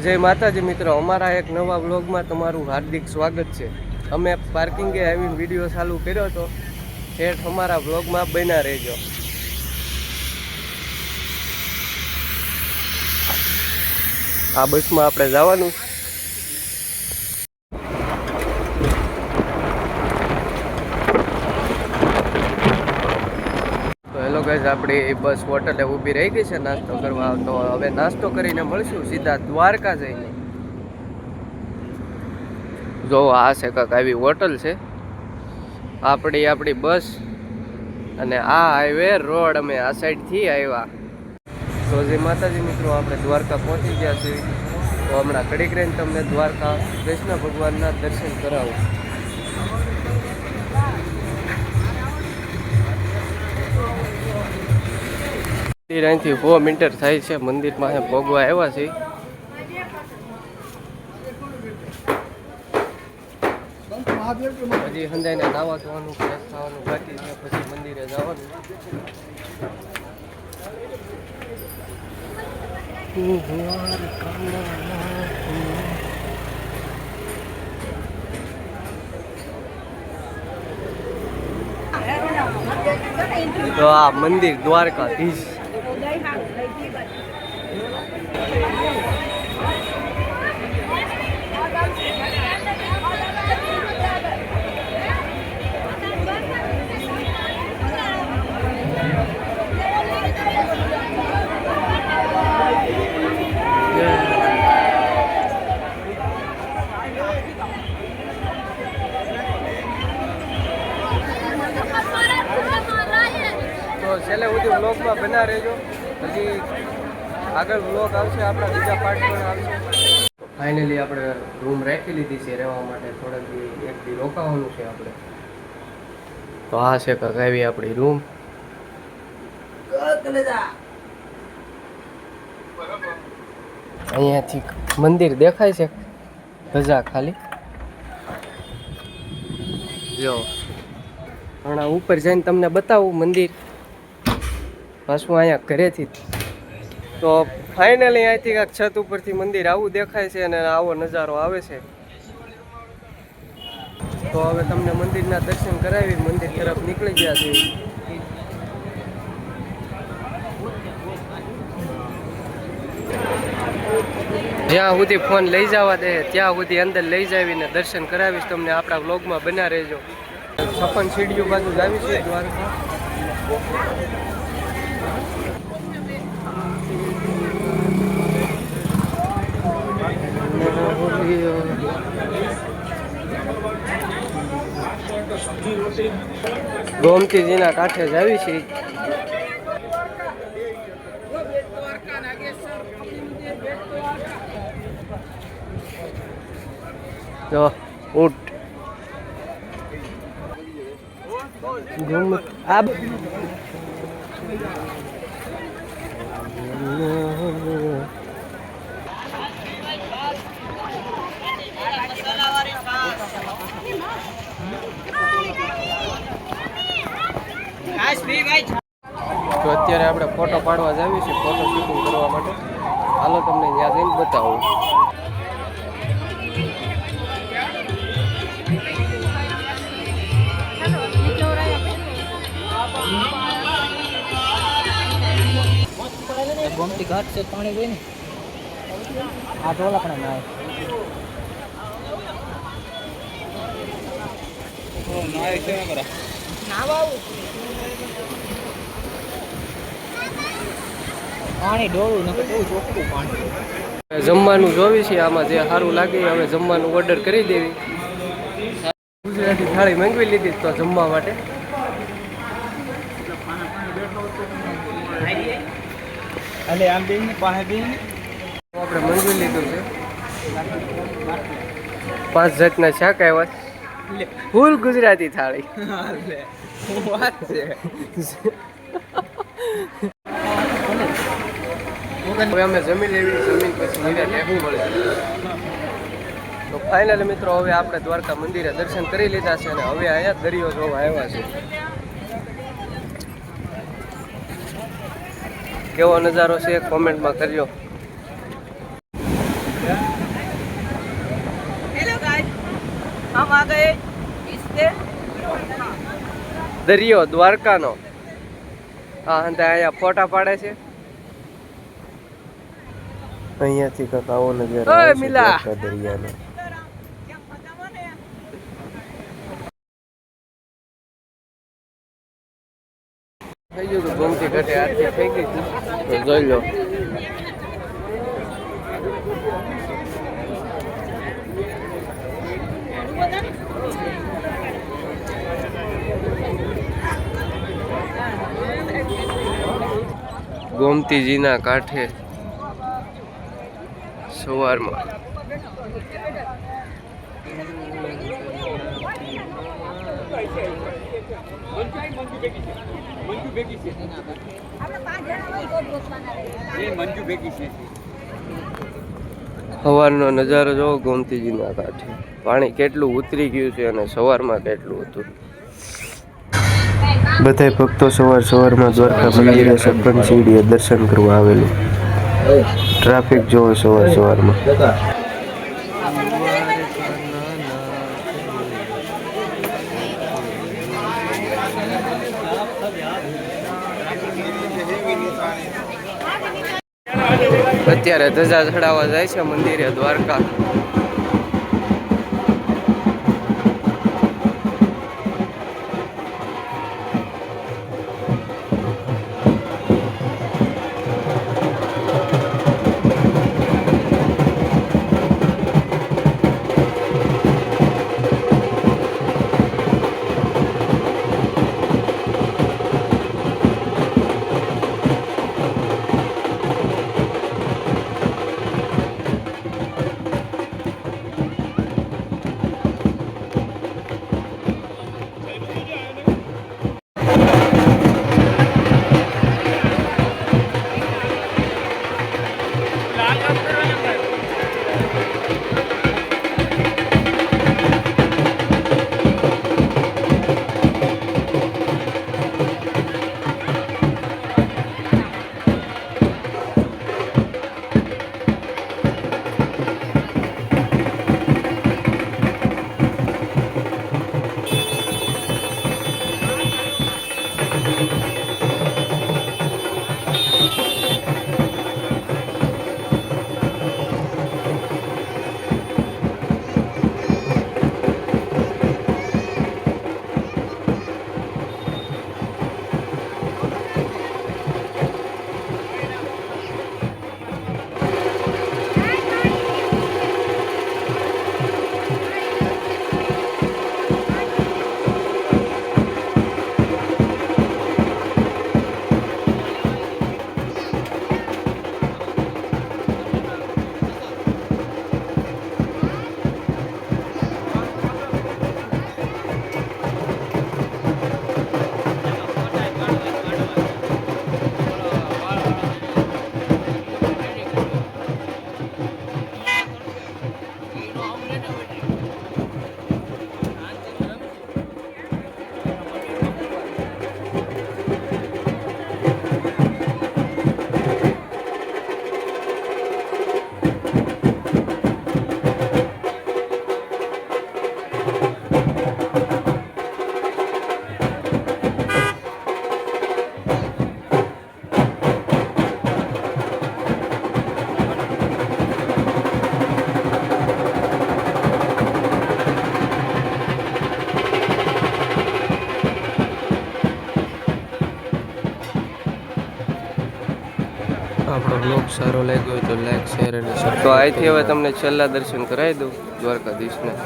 જય માતાજી મિત્રો, અમારા એક નવા વ્લોગમાં તમારું હાર્દિક સ્વાગત છે. અમે પાર્કિંગે આવીને વિડીયો ચાલુ કર્યો હતો. ઠેઠ અમારા વ્લોગમાં બન્યા રહેજો. આ બસમાં આપણે જવાનું. હેલો ગાઈઝ, આપણી બસ હોટલે ઊભી રહી ગઈ છે નાસ્તો કરવા. તો હવે નાસ્તો કરીને મળશું સીધા દ્વારકા જઈને. જો આ છે કાંક આવી હોટલ છે, આપણી બસ અને આ હાઈવે રોડ. અમે આ સાઈડથી આવ્યા. તો જય માતાજી મિત્રો, આપણે દ્વારકા પહોંચી ગયા છીએ. તો હમણાં કડીક રહીને તમને દ્વારકા કૃષ્ણ ભગવાનના દર્શન કરાવું. અહીંથી 4 મીટર થાય છે મંદિરમાં ભોગવા આવ્યા છે. હજી સંજાઈને નાવા ધોવાનું ફ્રેશ થવાનું બાકી છે, પછી મંદિરે જવાનું. તો આ મંદિર દ્વારકાધીશ. છેલ્લે સુધી વ્લોગમાં બના રહેજો. હજી આગળ વ્લોગ આવશે, આપણા બીજા પાર્ટ પણ આવશે. ફાઇનલી આપણે રૂમ રાખી લીધી છે રહેવા માટે. થોડાક એક દી રોકાવાનું છે આપણે. તો આ છે કાંક આવી આપણી રૂમ. અહીંયાથી મંદિર દેખાય છે, ધજા ખાલી જો. હમણાં ઉપર જઈને તમને બતાવું મંદિર પાછું અહીંયા ઘરેથી. તો ફાઇનલી અહીંથી કાંક છત ઉપરથી મંદિર આવું દેખાય છે અને આવો નજારો આવે છે. તો હવે તમને મંદિરના દર્શન કરાવી મંદિર તરફ નીકળી ગયા છે. જ્યાં સુધી ફોન લઈ જવા દે ત્યાં સુધી અંદર લઈ જાવીને દર્શન કરાવીશ તમને. આપણા વ્લોગમાં બના રહેજો. 56 સીડીઓ બાજુ જ આવી છે દ્વારકા. ગોમતીજીના કાંઠે જ આવી છે. જો ઊંટ આ તો અત્યારે આપણે ફોટો પાડવા જ આવી છે, ફોટો શૂટિંગ કરવા માટે. હાલો તમને ત્યાં જઈને બતાવું. ગોમતી ઘાટ છે, પાણી હોય ને આ ઢોલા પણ ના પાણી ડોળું નથી, બહુ ચોખ્ખું પાણી. જમવાનું જોવી છે આમાં જે સારું લાગે હવે જમવાનું ઓર્ડર કરી દેવી. ગુજરાતી થાળી મંગાવી લીધી તો જમવા માટે. એટલે આમ બેન પાસે બેન આપણે મંગાવી લીધું છે. 5 જાતના શાક આવ્યા. ફૂલ ગુજરાતી થાળી. વાત છે. હવે અમે જમી લેવી, જમીન પછી નિરાંતે મળે. તો ફાઇનલી મિત્રો હવે આપણે દ્વારકા મંદિરે દર્શન કરી લીધા છે અને હવે અહીંયા દરિયો જોવા આવ્યા છે. કેવો નજારો છે કોમેન્ટમાં કરજો. દરિયો દ્વારકાનો. હા અને અહીંયા ફોટા પાડે છે. અહીંયાથી કંઈક આવો નજારો આવે છે દ્વારકા દરિયાનો. થઈ ગયું તો ગોમતી ઘાટે આરતી થઈ ગઈ તો જોઈ લો. ગોમતીજીના કાંઠે સવારમાં સવારનો નજારો જોવો ગોમતીજીના કાંઠે. પાણી કેટલું ઉતરી ગયું છે અને સવારમાં કેટલું હતું. બધા ભક્તો સવારમાં દ્વારકા મંદિરે સપન સીડીએ દર્શન કરવા આવેલું. ટ્રાફિક જોવો સવારમાં. અત્યારે ધજા ચડાવવા જાય છે મંદિરે દ્વારકા. આપણો બ્લોગ સારો લાગ્યો હોય તો લાઈક શેર અને સબસ્ક્રાઇબ. તો અહીંથી હવે તમને છેલ્લા દર્શન કરાવી દઉં દ્વારકાધીશના.